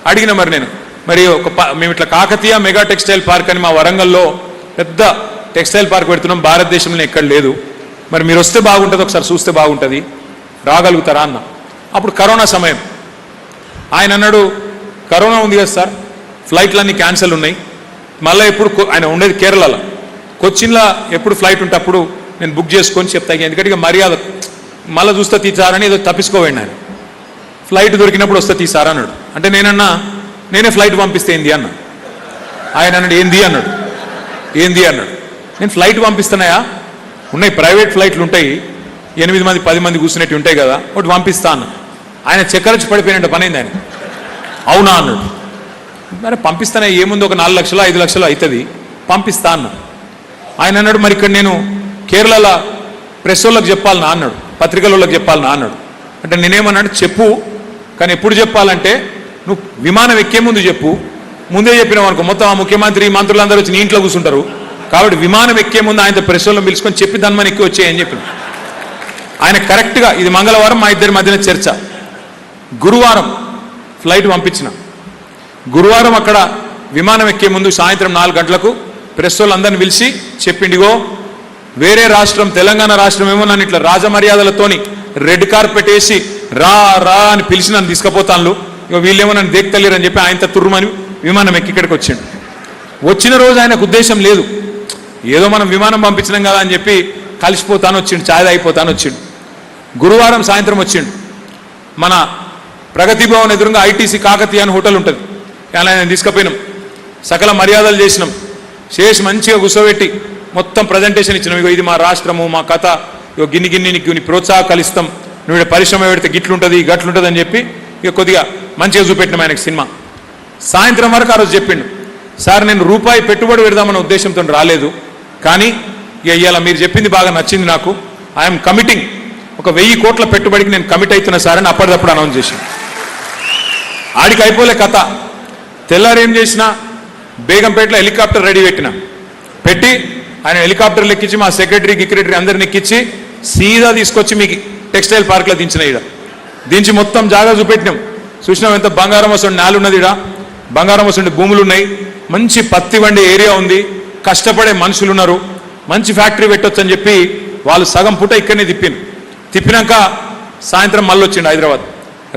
అడిగిన మరి మేము ఇట్లా కాకతీయ మెగా టెక్స్టైల్ పార్క్ అని మా వరంగల్లో పెద్ద టెక్స్టైల్ పార్క్ పెడుతున్నాం, భారతదేశంలో ఎక్కడ లేదు, మరి మీరు వస్తే బాగుంటుంది, ఒకసారి చూస్తే బాగుంటుంది, రాగలుగుతారా అన్న. అప్పుడు కరోనా సమయం. ఆయన అన్నాడు, కరోనా ఉంది కదా సార్, ఫ్లైట్లన్నీ క్యాన్సిల్ ఉన్నాయి, మళ్ళీ ఎప్పుడు ఆయన ఉండేది కేరళలో, కొచ్చిన్లో ఎప్పుడు ఫ్లైట్ ఉంటే అప్పుడు నేను బుక్ చేసుకొని చెప్తాను, ఎందుకంటే ఇక మర్యాద మళ్ళీ చూస్తే తీసారని ఏదో తప్పించుకోవండి ఆయన, ఫ్లైట్ దొరికినప్పుడు వస్తే తీసారా అన్నాడు. అంటే నేనే ఫ్లైట్ పంపిస్తే ఏంది అన్న. ఆయన అన్నాడు ఏంది అన్నాడు, నేను ఫ్లైట్ పంపిస్తున్నాయా, ఉన్నాయి ప్రైవేట్ ఫ్లైట్లు ఉంటాయి, 8 మంది 10 మంది కూర్చునేట్టు ఉంటాయి కదా, ఒకటి పంపిస్తా అన్న. ఆయన చక్కరొచ్చి పడిపోయినట్టు పనైంది ఆయన. అవునా అన్నాడు. మరి పంపిస్తానే ఏముంది, ఒక 4 లక్షలు 5 లక్షలు అవుతుంది, పంపిస్తా అన్న. ఆయన అన్నాడు, మరి ఇక్కడ నేను కేరళలో ప్రెస్ వాళ్ళకి చెప్పాలనా అన్నాడు, పత్రికల వాళ్ళకి చెప్పాలనా అన్నాడు. అంటే నేనేమన్నాడు, చెప్పు, కానీ ఎప్పుడు చెప్పాలంటే నువ్వు విమానం ఎక్కే ముందు చెప్పు, ముందే చెప్పినావు అనుకో మొత్తం ఆ ముఖ్యమంత్రి మంత్రులందరూ వచ్చి నీ ఇంట్లో కూర్చుంటారు, కాబట్టి విమానం ఎక్కే ముందు ఆయనతో ప్రెస్ వాళ్ళని పిలుచుకొని చెప్పి దాన్ని ఎక్కి వచ్చేయని చెప్పి ఆయన కరెక్ట్గా. ఇది మంగళవారం మా ఇద్దరి మధ్యన చర్చ. గురువారం ఫ్లైట్ పంపించిన, గురువారం అక్కడ విమానం ఎక్కే ముందు సాయంత్రం 4 గంటలకు ప్రెస్ వాళ్ళందరినీ పిలిచి చెప్పిండిగో, వేరే రాష్ట్రం తెలంగాణ రాష్ట్రం ఏమో నన్ను ఇట్లా రాజమర్యాదలతోని రెడ్ కార్పెట్ వేసి రా రా అని పిలిచి నన్ను తీసుకుపోతాను, ఇక వీళ్ళేమో నన్ను దేక్తలేరు అని చెప్పి ఆయనతో తుర్రుమని విమానం ఎక్కి ఇక్కడికి వచ్చిండు. వచ్చిన రోజు ఆయనకు ఉద్దేశం లేదు, ఏదో మనం విమానం పంపించినాం కదా అని చెప్పి కలిసిపోతాను వచ్చిండు, ఛాయ్ అయిపోతాను వచ్చిండు. గురువారం సాయంత్రం వచ్చిండు. మన ప్రగతి భవన్ ఎదురుగా ఐటీసీ కాకతీయ అని హోటల్ ఉంటుంది, కానీ ఆయన తీసుకుపోయినాం, సకల మర్యాదలు చేసినాం, చేసి మంచిగా కూర్చోబెట్టి మొత్తం ప్రజెంటేషన్ ఇచ్చినాం. ఇగో ఇది మా రాష్ట్రము, మా కథ, ఇగో గిన్ని నీకు ప్రోత్సాహకాలు ఇస్తాం, నువ్వు పరిశ్రమ పెడితే గిట్లుంటుంది గట్లుంటుంది అని చెప్పి ఇక కొద్దిగా మంచిగా చూపెట్టినాం ఆయనకు సినిమా. సాయంత్రం వరకు ఆ రోజు చెప్పిండు, సార్ నేను రూపాయి పెట్టుబడి పెడదామన్న ఉద్దేశంతో రాలేదు, కానీ ఇక ఇవాళ మీరు చెప్పింది బాగా నచ్చింది నాకు, ఐఎమ్ కమిటింగ్, ఒక 1000 కోట్ల పెట్టుబడికి నేను కమిట్ అవుతున్నా సార్ అని అప్పటిదప్పుడు అనౌన్స్ చేసి ఆడికి అయిపోలే కథ. తెల్లారు ఏం చేసినా బేగంపేటలో హెలికాప్టర్ రెడీ పెట్టి ఆయన హెలికాప్టర్లు ఎక్కించి మా సెక్రటరీ అందరిని ఎక్కించి సీదా తీసుకొచ్చి మీకు టెక్స్టైల్ పార్క్లో దించిన, ఈడ దించి మొత్తం జాగా చూపెట్టినాం. చూసినాం ఎంత బంగారం వస్తుండే నేల ఉన్నది, ఈడ బంగారం వస్తుండే భూములు ఉన్నాయి, మంచి పత్తి వండే ఏరియా ఉంది, కష్టపడే మనుషులు ఉన్నారు, మంచి ఫ్యాక్టరీ పెట్టొచ్చు అని చెప్పి వాళ్ళు సగం పూట ఇక్కడనే తిప్పినాక సాయంత్రం మళ్ళీ వచ్చిండు హైదరాబాద్.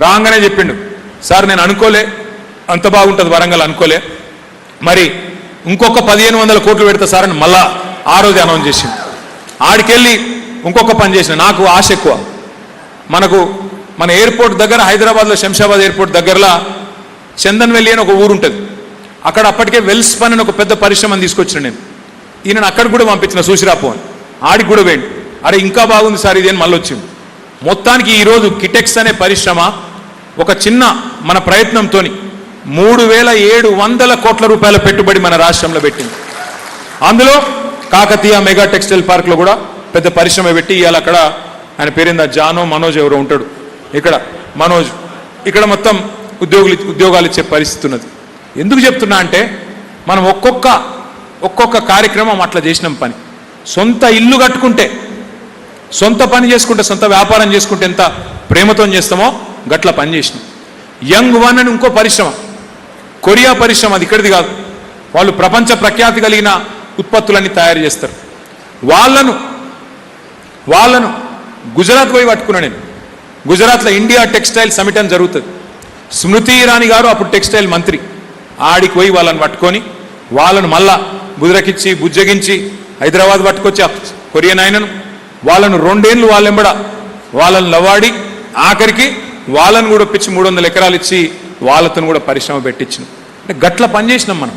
రాగానే చెప్పిండు, సార్ నేను అనుకోలే అంత బాగుంటుంది వరంగల్ అనుకోలే, మరి ఇంకొక 1500 కోట్లు పెడతా సార్ అని మళ్ళా ఆ రోజు అనౌన్స్ చేసిండు. ఆడికెళ్ళి ఇంకొక పని చేసిన, నాకు ఆశ ఎక్కువ, మన ఎయిర్పోర్ట్ దగ్గర హైదరాబాద్లో శంషాబాద్ ఎయిర్పోర్ట్ దగ్గరలో చందన్వెల్లి అని ఒక ఊరు ఉంటుంది, అక్కడ అప్పటికే వెల్స్ పని అని ఒక పెద్ద పరిశ్రమను తీసుకొచ్చిన నేను. ఈయన అక్కడికి కూడా పంపించిన చూసిరాపో అని, ఆడికి కూడా వేయండి, అరే ఇంకా బాగుంది సార్ ఇది అని మళ్ళీ వచ్చింది. మొత్తానికి ఈరోజు కిటెక్స్ అనే పరిశ్రమ ఒక చిన్న మన ప్రయత్నంతో 3700 కోట్ల రూపాయల పెట్టుబడి మన రాష్ట్రంలో పెట్టింది. అందులో కాకతీయ మెగా టెక్స్టైల్ పార్క్లో కూడా పెద్ద పరిశ్రమ పెట్టి ఇవాళ అక్కడ ఆయన పేరిందా జానో మనోజ్ ఎవరో ఉంటాడు, ఇక్కడ మనోజ్ ఇక్కడ మొత్తం ఉద్యోగాలు ఇచ్చే పరిస్థితి ఉన్నది. ఎందుకు చెప్తున్నా అంటే మనం ఒక్కొక్క కార్యక్రమం అట్లా చేసినాం. పని సొంత ఇల్లు కట్టుకుంటే, సొంత పని చేసుకుంటే, సొంత వ్యాపారం చేసుకుంటే ఎంత ప్రేమతో చేస్తామో గట్ల పని చేసినాం. యంగ్ వన్ అని ఇంకో పరిశ్రమ, కొరియా పరిశ్రమ, అది ఇక్కడిది కాదు, వాళ్ళు ప్రపంచ ప్రఖ్యాతి కలిగిన ఉత్పత్తులన్నీ తయారు చేస్తారు. వాళ్ళను గుజరాత్ పోయి పట్టుకున్నా నేను. గుజరాత్లో ఇండియా టెక్స్టైల్ సమిట్ అని జరుగుతుంది. స్మృతి ఇరానీ గారు అప్పుడు టెక్స్టైల్ మంత్రి. ఆడికి పోయి వాళ్ళని పట్టుకొని వాళ్ళను మళ్ళా బుదిరకిచ్చి బుజ్జగించి హైదరాబాద్ పట్టుకొచ్చి కొరియన్ ఆయనను వాళ్ళను 2 ఏళ్ళు వాళ్ళెంబడ వాళ్ళని లవాడి ఆఖరికి వాళ్ళను కూడా ఒప్పించి 300 ఎకరాలు ఇచ్చి వాళ్ళతో కూడా పరిశ్రమ పెట్టించిన. అంటే గట్ల పనిచేసినాం మనం.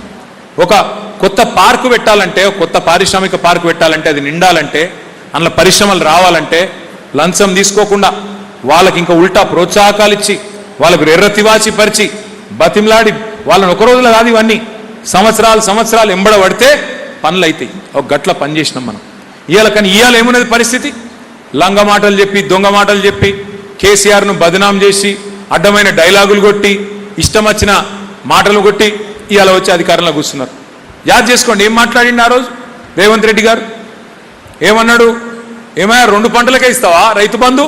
ఒక కొత్త పార్కు పెట్టాలంటే, కొత్త పారిశ్రామిక పార్కు పెట్టాలంటే, అది నిండాలంటే, అందులో పరిశ్రమలు రావాలంటే లంచం తీసుకోకుండా వాళ్ళకి ఇంకా ఉల్టా ప్రోత్సాహకాలు ఇచ్చి వాళ్ళకు ఎర్రతివాచి పరిచి బతిమలాడి వాళ్ళని ఒక రోజులో కాదు, ఇవన్నీ సంవత్సరాలు ఎంబడ పడితే పనులు అవుతాయి. ఒక గట్ల పని చేసినాం మనం. కానీ ఇవాళ ఏమున్నది పరిస్థితి? లంగ మాటలు చెప్పి, దొంగ మాటలు చెప్పి, కేసీఆర్ను బదనాం చేసి, అడ్డమైన డైలాగులు కొట్టి, ఇష్టం వచ్చిన మాటలు కొట్టి ఇవాళ వచ్చి అధికారంలో కూర్చున్నారు. యాద్ చేసుకోండి ఏం మాట్లాడిండు ఆ రోజు రేవంత్ రెడ్డి గారు. ఏమన్నాడు? ఏమయ్యా 2 పంటలకే ఇస్తావా రైతు బంధు,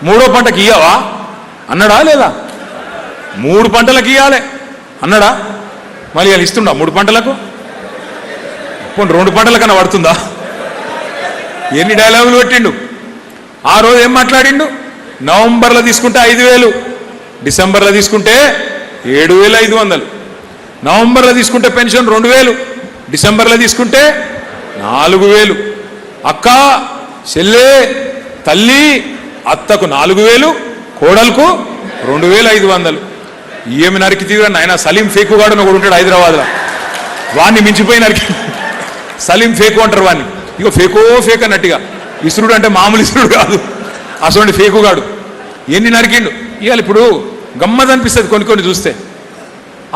3వ పంటకి ఇయ్యవా అన్నాడా లేదా? 3 పంటలకు ఇవ్వాలి అన్నాడా? మళ్ళీ వాళ్ళు ఇస్తుండా 3 పంటలకు? 2 పంటల కన్నా పడుతుందా? ఎన్ని డైలాగులు పెట్టిండు ఆ రోజు. ఏం మాట్లాడిండు? నవంబర్లో తీసుకుంటే 5,000, డిసెంబర్లో తీసుకుంటే 7,500, నవంబర్లో తీసుకుంటే పెన్షన్ 2,000, డిసెంబర్లో తీసుకుంటే 4,000. అక్క, చెల్లె, తల్లి, అత్తకు 4,000, కోడలకు 2,500. ఏమి నరికి తీవ్రండి ఆయన. సలీం ఫేకు గాడు ఒకడు ఉంటాడు హైదరాబాద్లో, వాడిని మించిపోయి నరికి. సలీం ఫేకు అంటారు వాడిని. ఇక ఫేక్ అన్నట్టుగా. ఇసురుడు అంటే మామూలు ఇసురుడు కాదు, అసలు ఫేకుగాడు. ఎన్ని నరికిండు. ఇవాళ ఇప్పుడు గమ్మత్ అనిపిస్తుంది కొన్ని చూస్తే.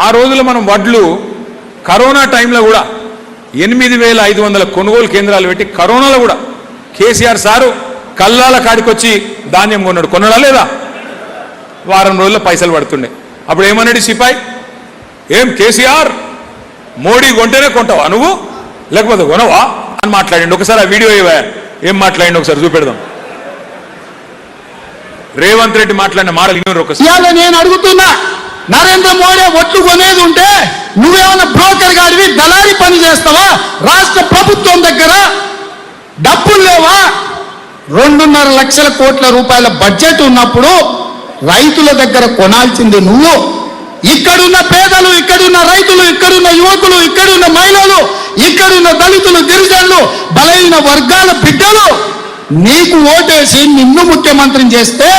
ఆ రోజుల్లో మనం వడ్లు కరోనా టైంలో కూడా 8,500 కొనుగోలు కేంద్రాలు పెట్టి కరోనాలో కూడా కేసీఆర్ సారు కల్లాల కాడికొచ్చి ధాన్యం కొన్నాడా లేదా? వారం రోజుల్లో పైసలు పడుతుండే. అప్పుడు ఏమన్నాడు సిపాయి? ఏం కేసీఆర్, మోడీ కొంటేనే కొంటావా నువ్వు, లేకపోతే కొనవా అని మాట్లాడండి. ఒకసారి ఆ వీడియో ఏం మాట్లాడండి ఒకసారి చూపెడదాం. రేవంత్ రెడ్డి మాట్లాడిన మాటలు ఇన్నోరు ఒకసారి. నేను అడుగుతున్నా, నరేంద్ర మోడీ ఒట్లు కొనేది ఉంటే నువ్వేమన్నా బ్రోకర్ గాడివి దళారీ పని చేస్తావా? రాష్ట్ర ప్రభుత్వం దగ్గర డబ్బులు లేవా? 2.5 లక్షల కోట్ల రూపాయల బడ్జెట్ ఉన్నప్పుడు రైతుల దగ్గర కొనాల్సింది నువ్వు. ఇక్కడున్న పేదలు, ఇక్కడున్న రైతులు, ఇక్కడున్న యువకులు, ఇక్కడున్న మహిళలు, ఇక్కడున్న దళితులు, గిరిజనులు, బలహీన వర్గాల బిడ్డలు నీకు ఓటేసి నిన్ను ముఖ్యమంత్రిని చేస్తే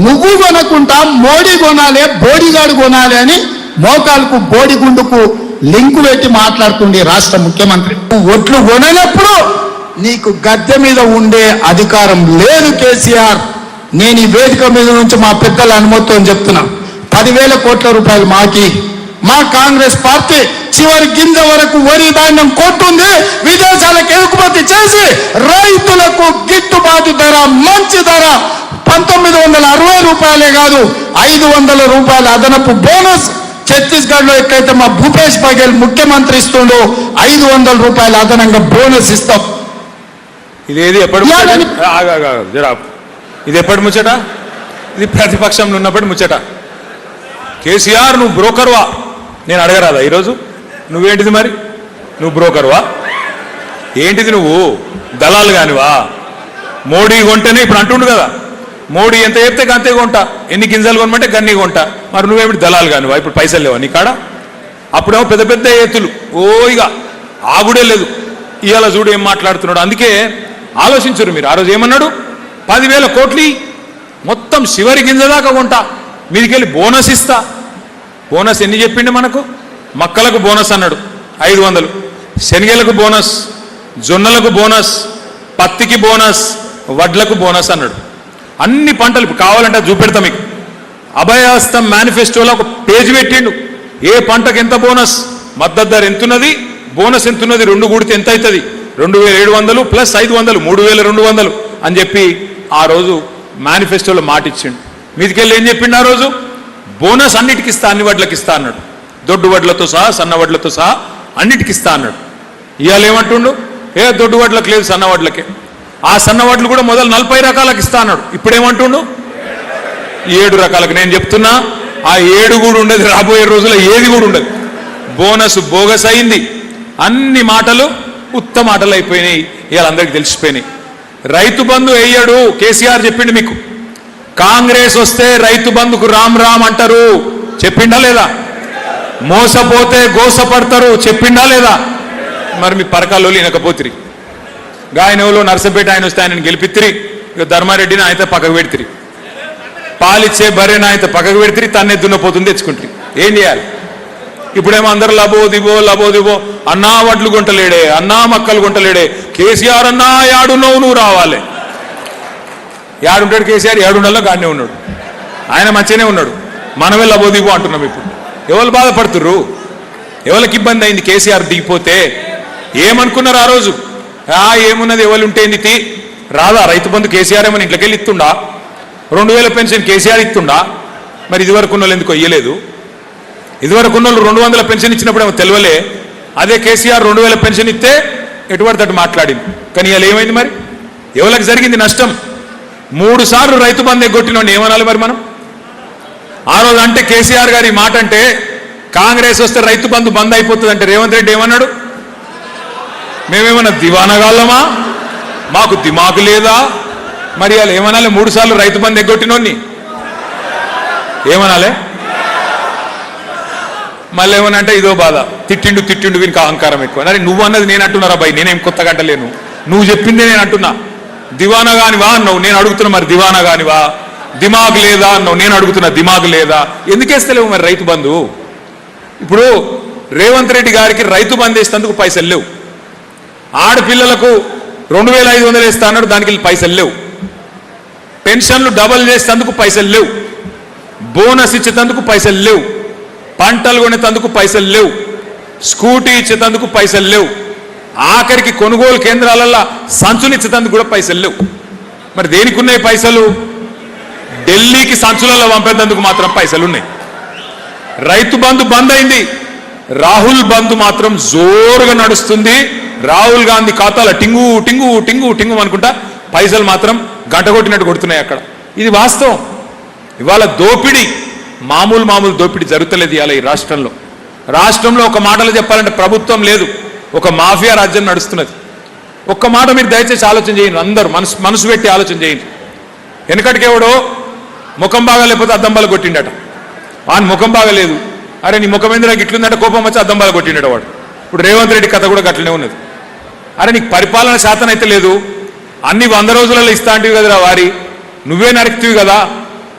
నువ్వు కొనకుండా మోడీ కొనాలి, బోడిగాడు కొనాలి అని మోకాలకు బోడిగుండుకు లింకు పెట్టి మాట్లాడుతుంది రాష్ట్ర ముఖ్యమంత్రి. ఒట్లు కొననప్పుడు నీకు గద్దె మీద ఉండే అధికారం లేదు కేసీఆర్. నేను ఈ వేదిక మీద నుంచి మా పెద్దల అనుమతితో చెప్తున్నా, 10,000 కోట్ల రూపాయలు మాకి. మా కాంగ్రెస్ పార్టీ చివరి గింజ వరకు వరి ధాన్యం కొంటుంది, విదేశాలకు ఎగుమతి చేసి రైతులకు గిట్టుబాటు ధర, మంచి ధర 1,960 రూపాయలే కాదు 500 రూపాయల అదనపు బోనస్. ఛత్తీస్గఢ్ లో ఎక్కడైతే మా భూపేష్ బఘేల్ ముఖ్యమంత్రి ఇస్తుండో 500 రూపాయల అదనంగా బోనస్ ఇస్తాం. ఇదేది ఎప్పుడు ఇది ఎప్పటి ముచ్చట? ఇది ప్రతిపక్షంలో ఉన్నప్పటి ముచ్చట. కేసీఆర్ నువ్వు బ్రోకర్వా? నేను అడగరాదా ఈరోజు? నువ్వేంటిది మరి? నువ్వు బ్రోకర్వా ఏంటిది? నువ్వు దళాలు కానివా? మోడీ కొంటేనే ఇప్పుడు అంటుండు కదా, మోడీ ఎంత చెప్తే అంతే కొంటా, ఎన్ని గింజలు కొనమంటే గన్ని కొంటా. మరి నువ్వేమిటి దళాలు కానివా? ఇప్పుడు పైసలు లేవా నీ కాడ? అప్పుడేమో పెద్ద పెద్ద ఎత్తులు, ఇక ఆగుడే లేదు. ఇవాళ చూడు ఏం మాట్లాడుతున్నాడు. అందుకే ఆలోచించరు మీరు. ఆ రోజు ఏమన్నాడు? 10,000 కోట్లు మొత్తం చివరి గింజ దాకా కొంటా, మీదికెళ్ళి బోనస్ ఇస్తా. బోనస్ ఎన్ని చెప్పిండు మనకు? మక్కలకు బోనస్ అన్నాడు 500, శనగలకు బోనస్, జొన్నలకు బోనస్, పత్తికి బోనస్, వడ్లకు బోనస్ అన్నాడు. అన్ని పంటలు కావాలంటే చూపెడతా మీకు. అభయహస్తం మేనిఫెస్టోలో ఒక పేజీ పెట్టిండు. ఏ పంటకు ఎంత బోనస్, మద్దతు ధర ఎంతున్నది, బోనస్ ఎంతున్నది, 2 కూడితే ఎంత అవుతుంది, 2,700 ప్లస్ 500 3,200 అని చెప్పి ఆ రోజు మేనిఫెస్టోలో మాట ఇచ్చిండు. మీదికెళ్ళి ఏం చెప్పిండు ఆ రోజు? బోనస్ అన్నిటికి ఇస్తా, అన్ని వడ్లకి ఇస్తా అన్నాడు. దొడ్డు వడ్లతో సహా, సన్న వడ్లతో సహా అన్నిటికి ఇస్తా అన్నాడు. ఇవాళ ఏమంటుండు? దొడ్డు వడ్లకు లేదు, సన్న వడ్లకే. ఆ సన్న వడ్లు కూడా మొదలు 40 రకాలకు ఇస్తా అన్నాడు. ఇప్పుడు ఏమంటుండు? 7 రకాలకు. నేను చెప్తున్నా, ఆ 7 కూడా ఉండదు, రాబోయే రోజుల్లో ఏది కూడా ఉండదు. బోనస్ బోగస్ అయింది. అన్ని మాటలు ఉత్త మాటలు అయిపోయినాయి. ఇవాళ అందరికి తెలిసిపోయినాయి. రైతు బంధు వేయడు కేసీఆర్ చెప్పిండు మీకు. కాంగ్రెస్ వస్తే రైతు బంధుకు రామ్ రామ్ అంటారు, చెప్పిండా లేదా? మోసపోతే గోసపడతారు, చెప్పిండా లేదా? మరి మీ పరకాల్లో వినకపోతిరి. గాయనవులో నర్సపేట ఆయన వస్తే ఆయనను గెలిపిత్తిరి, ఇక ధర్మారెడ్డిని ఆయన పక్కకు పెడితిరి, పాలిచ్చే బర్రెని ఆయన పక్కకు పెడితిరి, తన్నే దున్నపోతుంది తెచ్చుకుంటారు. ఏం చేయాలి? ఇప్పుడేమో అందరు లబోదిబో అన్నా వడ్లు గుంటలేడే, అన్నా మక్కలు గుంటలేడే, కేసీఆర్ అన్నా యాడున్నావు నువ్వు రావాలి. యాడుంటాడు కేసీఆర్? ఏడుండల్లో గానే ఉన్నాడు, ఆయన మంచిగానే ఉన్నాడు, మనమే లబోదిబో అంటున్నాం. ఇప్పుడు ఎవరు బాధపడుతుర్రు? ఎవరికి ఇబ్బంది అయింది కేసీఆర్ దిగిపోతే? ఏమనుకున్నారు ఆ రోజు? ఏమున్నది, ఎవరు ఉంటేంది రాదా రైతు బంధు? కేసీఆర్ ఏమని ఇంట్లోకి వెళ్ళి ఇస్తుండా? 2000 పెన్షన్ కేసీఆర్ ఇస్తుండా? మరి ఇదివరకు ఉన్న వాళ్ళు ఎందుకు ఇయ్యలేదు? ఇదివరకు ఉన్న వాళ్ళు 200 పెన్షన్ ఇచ్చినప్పుడు ఏమో తెలియలే. అదే కేసీఆర్ 2000 పెన్షన్ ఇస్తే ఎటువంటి అటు మాట్లాడింది. కానీ ఇలా ఏమైంది? మరి ఎవరికి జరిగింది నష్టం? 3 సార్లు రైతు బంధు ఎగ్గొట్టినోడిని ఏమనాలి మరి మనం? ఆ రోజు అంటే కేసీఆర్ గారి మాట అంటే కాంగ్రెస్ వస్తే రైతు బంధు బంద్ అయిపోతుంది అంటే రేవంత్ రెడ్డి ఏమన్నాడు? మేమేమన్నా దివానగాళ్ళమా? మాకు దిమాగు లేదా? మరి వాళ్ళు ఏమనాలి? 3 సార్లు రైతు బంధు ఎగ్గొట్టినోడిని ఏమనాలి? మళ్ళీ ఏమనంటే ఇదో బాధ, తిట్టిండు వీనికి అహంకారం ఎక్కువ. అరే నువ్వు అన్నది నేను అంటున్నారా భయ్, నేనేం కొత్తగా అంటలేను, నువ్వు చెప్పిందే నేను అంటున్నా. దివానా గానివా అన్నావు, నేను అడుగుతున్నా మరి దివానా గానివా? దిమాగ్ లేదా అన్నావు, నేను అడుగుతున్నా దిమాగ్ లేదా? ఎందుకేస్తలేవు మరి రైతు బంధు? ఇప్పుడు రేవంత్ రెడ్డి గారికి రైతు బంధు వేసేందుకు పైసలు లేవు, ఆడపిల్లలకు 2500 వేస్తా అన్నాడు, దానికి పైసలు లేవు, పెన్షన్లు డబల్ చేసేందుకు పైసలు లేవు, బోనస్ ఇచ్చేందుకు పైసలు లేవు, పంటలు కొనేందుకు పైసలు లేవు, స్కూటీ ఇచ్చేందుకు పైసలు లేవు, ఆఖరికి కొనుగోలు కేంద్రాలలో సంచులు ఇచ్చేందుకు కూడా పైసలు లేవు. మరి దేనికి ఉన్నాయి పైసలు? ఢిల్లీకి సంచులలో పంపేందుకు మాత్రం పైసలు ఉన్నాయి. రైతు బంధు బంద్ అయింది, రాహుల్ బంధు మాత్రం జోరుగా నడుస్తుంది. రాహుల్ గాంధీ ఖాతాలో టింగు టింగు టింగు టింగు అనుకుంటా పైసలు మాత్రం గంట కొట్టినట్టు కొడుతున్నాయి అక్కడ. ఇది వాస్తవం. ఇవాళ దోపిడీ మామూలు దోపిడీ జరుగుతలేదు ఇవాళ ఈ రాష్ట్రంలో. ఒక మాటలో చెప్పాలంటే ప్రభుత్వం లేదు, ఒక మాఫియా రాజ్యం నడుస్తున్నది. ఒక్క మాట మీరు దయచేసి ఆలోచన చేయండి, అందరూ మనసు పెట్టి ఆలోచన చేయండి. వెనకటికేవడో ముఖం బాగా లేకపోతే అద్దం బాగా కొట్టిండట, వాని ముఖం బాగలేదు, అరే నీ ముఖం ఎందుకు ఇట్లుందంటే కోపం వచ్చి అద్దం బాగా కొట్టిండట వాడు. ఇప్పుడు రేవంత్ రెడ్డి కథ కూడా గట్లనే ఉన్నది. అరే నీకు పరిపాలన శాతం అయితే లేదు, అన్ని 100 రోజులలో ఇస్తా అంటివి కదరా వారి, నువ్వే నరికితివి కదా,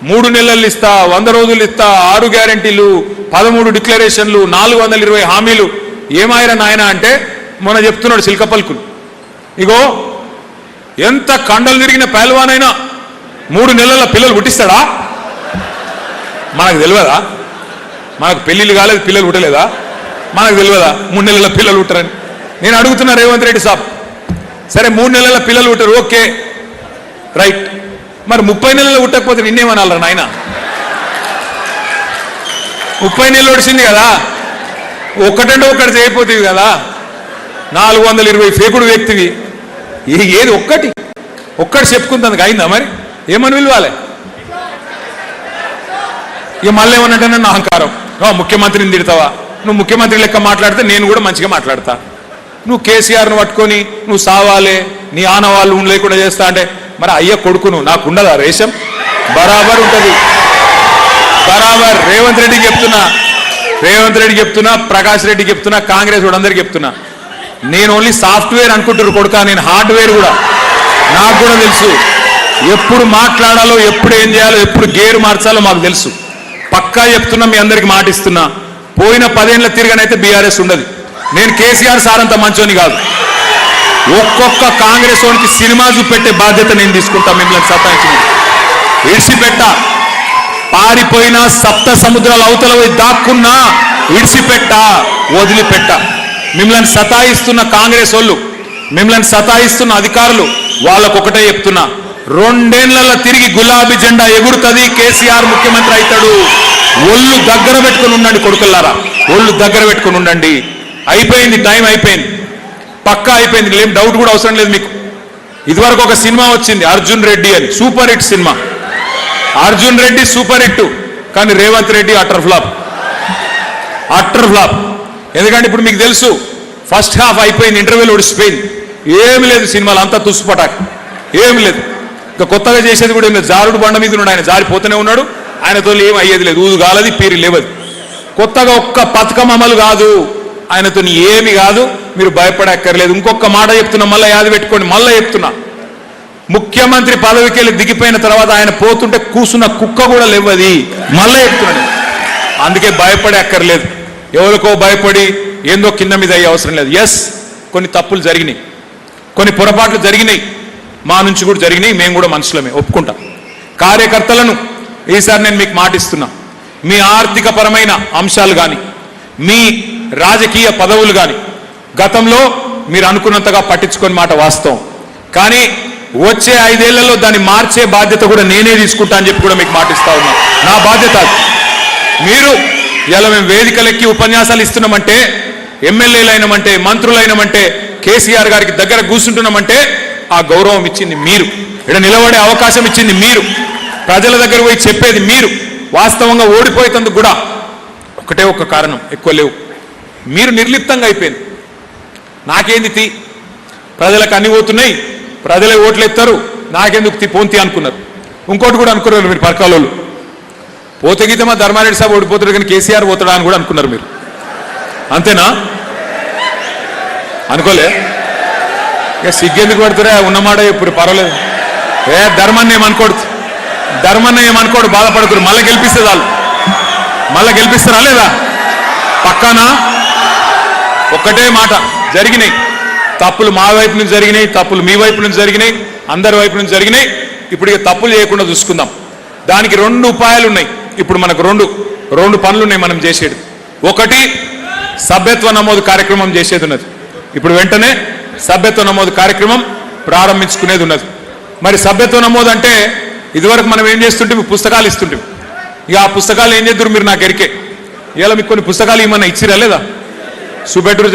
3 నెలలు ఇస్తా, 100 రోజులు ఇస్తా, 6 గ్యారంటీలు, 13 డిక్లరేషన్లు, 420 హామీలు, ఏమాయిరా నాయన అంటే మొన్న చెప్తున్నాడు సిల్క పలుకులు. ఇగో ఎంత కండలు తిరిగిన పహల్వానైనా 3 నెలల పిల్లలు పుట్టిస్తాడా? మనకు తెలియదా? మనకు పెళ్లిళ్ళు కాలేదు, పిల్లలు పుట్టలేదా? మనకు తెలియదా 3 నెలల పిల్లలు పుట్టరని? నేను అడుగుతున్నా రేవంత్ రెడ్డి సాబ్, సరే 3 నెలల పిల్లలు పుట్టరు, ఓకే రైట్, మరి 30 నెలలు పుట్టకపోతే నిన్నేమనాలరా నాయన? 30 నెలలు వచ్చింది కదా, ఒకటంటే ఒకటి చేయకపోతేవి కదా, 420 ఫేకుడు వ్యక్తివి, ఏది ఒక్కటి చెప్పుకుందానికి అయిందా? మరి ఏమని పిలవాలి? ఇక మళ్ళీ ఏమన్నట్టే నా అహంకారం, ముఖ్యమంత్రిని తిడతావా? నువ్వు ముఖ్యమంత్రి లెక్క మాట్లాడితే నేను కూడా మంచిగా మాట్లాడతా. నువ్వు కేసీఆర్ను పట్టుకొని నువ్వు సావాలే, నీ ఆనవాళ్ళు లేకుండా చేస్తా అంటే మరి అయ్య కొడుకును నాకుండదా రేషం? బరాబర్ ఉంటుంది, బరాబర్. రేవంత్ రెడ్డికి చెప్తున్నా, ప్రకాష్ రెడ్డికి చెప్తున్నా, కాంగ్రెస్ కూడా అందరికి చెప్తున్నా, నేను ఓన్లీ సాఫ్ట్వేర్ అనుకుంటున్నారు కొడుకా, నేను హార్డ్వేర్ కూడా, నాకు కూడా తెలుసు. ఎప్పుడు మాట్లాడాలో, ఎప్పుడు ఏం చేయాలో, ఎప్పుడు గేరు మార్చాలో మాకు తెలుసు. పక్కా చెప్తున్నా, మీ అందరికి మాటిస్తున్నా, పోయిన 10 ఏళ్ల తిరగనైతే బీఆర్ఎస్ ఉండదు. నేను కేసీఆర్ సార్ అంత మంచోని కాదు, ఒక్కొక్క కాంగ్రెస్ వానికి సినిమా చూపెట్టే బాధ్యత నేను తీసుకుంటా. మిమ్మల్ని సతాయించిన ఇడిసిపెట్ట, పారిపోయినా సప్త సముద్రాల అవతల దాక్కున్నా ఇడిసిపెట్ట, వదిలిపెట్ట. మిమ్మల్ని సతాయిస్తున్న కాంగ్రెస్ వాళ్ళు, మిమ్మల్ని సతాయిస్తున్న అధికారులు, వాళ్ళకొకటే చెప్తున్నా, 2 ఏళ్లలో తిరిగి గులాబీ జెండా ఎగురుతుంది, కేసీఆర్ ముఖ్యమంత్రి అవుతాడు. ఒళ్ళు దగ్గర పెట్టుకుని ఉండండి కొడుకుల్లారా, ఒళ్ళు దగ్గర పెట్టుకుని ఉండండి. అయిపోయింది, టైం అయిపోయింది, పక్కా అయిపోయింది, ఏం డౌట్ కూడా అవసరం లేదు మీకు. ఇదివరకు ఒక సినిమా వచ్చింది అర్జున్ రెడ్డి అని, super hit cinema. Arjun Reddy super hit, కానీ రేవంత్ రెడ్డి అటర్ ఫ్లాప్. ఎందుకంటే ఇప్పుడు మీకు తెలుసు, ఫస్ట్ హాఫ్ అయిపోయింది, ఇంటర్వ్యూలు ఒడిసిపోయింది, ఏమి లేదు సినిమాలు, అంతా తుస్సుపటాక్, ఏమి లేదు. ఇంకా కొత్తగా చేసేది కూడా ఏం లేదు. జారుడు బండ మీద ఉన్నాడు, ఆయన జారిపోతూనే ఉన్నాడు, ఆయనతో ఏం అయ్యేది లేదు, ఊదు కాలది పీరి లేవదు. కొత్తగా ఒక్క పథకం అమలు కాదు, ఆయనతో ఏమి కాదు, మీరు భయపడక్కర్లేదు. ఇంకొక మాట చెప్తున్నా, మళ్ళీ యాది పెట్టుకోండి, మళ్ళీ చెప్తున్నా, ముఖ్యమంత్రి పదవికి వెళ్ళి దిగిపోయిన తర్వాత ఆయన పోతుంటే కూసున్న కుక్క కూడా లేవది, మళ్ళీ చెప్తున్నాను. అందుకే భయపడే అక్కర్లేదు, ఎవరికో భయపడి ఏందో కింద మీద అయ్యే అవసరం లేదు. ఎస్, కొన్ని తప్పులు జరిగినాయి, కొన్ని పొరపాట్లు జరిగినాయి, మా నుంచి కూడా జరిగినాయి, మేము కూడా మనుషులమే, ఒప్పుకుంటాం. కార్యకర్తలను ఈసారి నేను మీకు మాటిస్తున్నా, మీ ఆర్థిక పరమైన అంశాలు కానీ మీ రాజకీయ పదవులు కానీ గతంలో మీరు అనుకున్నంతగా పట్టించుకొని మాట వాస్తవం, కానీ వచ్చే 5 ఏళ్లలో దాన్ని మార్చే బాధ్యత కూడా నేనే తీసుకుంటా అని చెప్పి కూడా మీకు మాటిస్తా ఉన్నా. నా బాధ్యత మీరు ఇలా మేము వేదికలెక్కి ఉపన్యాసాలు ఇస్తున్నామంటే, ఎమ్మెల్యేలైనమంటే, మంత్రులైనమంటే, కేసీఆర్ గారికి దగ్గర కూర్చుంటున్నామంటే ఆ గౌరవం ఇచ్చింది మీరు, ఇక్కడ నిలబడే అవకాశం ఇచ్చింది మీరు, ప్రజల దగ్గర పోయి చెప్పేది మీరు. వాస్తవంగా ఓడిపోయేందుకు కూడా ఒకటే ఒక కారణం, ఎక్కువ లేవు, మీరు నిర్లిప్తంగా అయిపోయింది. నాకేంది తీ, ప్రజలకు అన్ని పోతున్నాయి, ప్రజలే ఓట్లు ఎత్తారు, నాకెందుకు తీ పోంతి అనుకున్నారు. ఇంకోటి కూడా అనుకున్నారు మీరు, పరకాలలో పోతే గీతమా ధర్మారెడ్డి సాబ్ ఓడిపోతాడు కానీ కేసీఆర్ పోతాడా అని కూడా అనుకున్నారు మీరు. అంతేనా? అనుకోలే? ఇక సిగ్గెందుకు పడుతురా, ఉన్నమాట ఇప్పుడు పర్వాలేదు. ధర్మాన్ని ఏమనుకోడు, ధర్మాన్ని ఏమనుకోడు, బాధపడుతున్నారు. మళ్ళీ గెలిపిస్తే చాలు, మళ్ళీ గెలిపిస్తారా లేదా? పక్కానా? ఒక్కటే మాట, జరిగినాయి తప్పులు, మా వైపు నుంచి జరిగినాయి తప్పులు, మీ వైపు నుంచి జరిగినాయి, అందరి వైపు నుంచి జరిగినాయి. ఇప్పుడు ఇక తప్పులు చేయకుండా చూసుకుందాం. దానికి 2 ఉపాయాలు ఉన్నాయి. ఇప్పుడు మనకు రెండు పనులు ఉన్నాయి మనం చేసేది. ఒకటి, సభ్యత్వ నమోదు కార్యక్రమం చేసేది ఉన్నది. ఇప్పుడు వెంటనే సభ్యత్వ నమోదు కార్యక్రమం ప్రారంభించుకునేది ఉన్నది. మరి సభ్యత్వ నమోదు అంటే ఇదివరకు మనం ఏం చేస్తుంటే పుస్తకాలు ఇస్తుంటే, ఇక ఆ పుస్తకాలు ఏం చేద్దరు మీరు నాకు ఎరికే. ఇలా మీకు కొన్ని పుస్తకాలు ఏమన్నా ఇచ్చిరా లేదా? చూపెట్టరు.